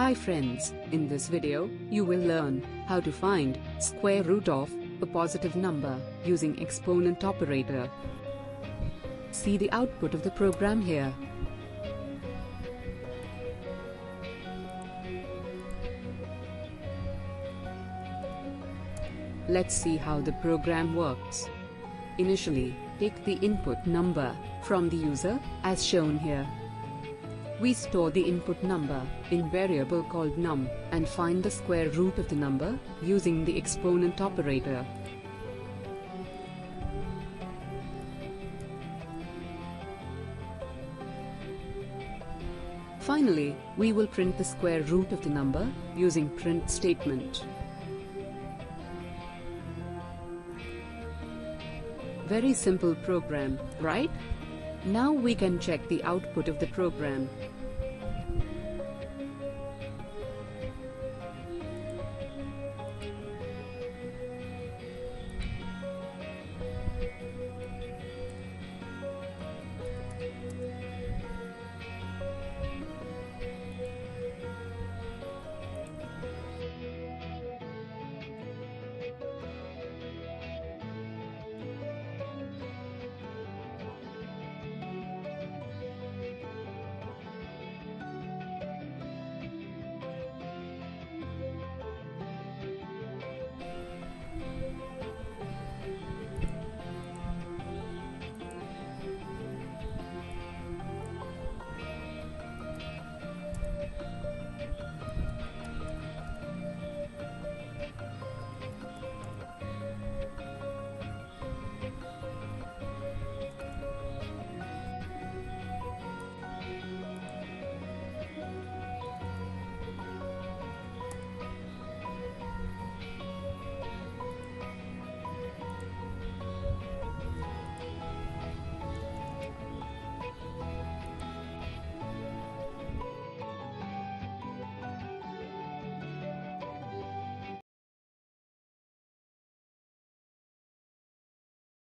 Hi friends, in this video, you will learn how to find square root of a positive number using exponent operator. See the output of the program here. Let's see how the program works. Initially, take the input number from the user, as shown here. We store the input number in variable called num and find the square root of the number using the exponent operator. Finally, we will print the square root of the number using print statement. Very simple program, right? Now we can check the output of the program.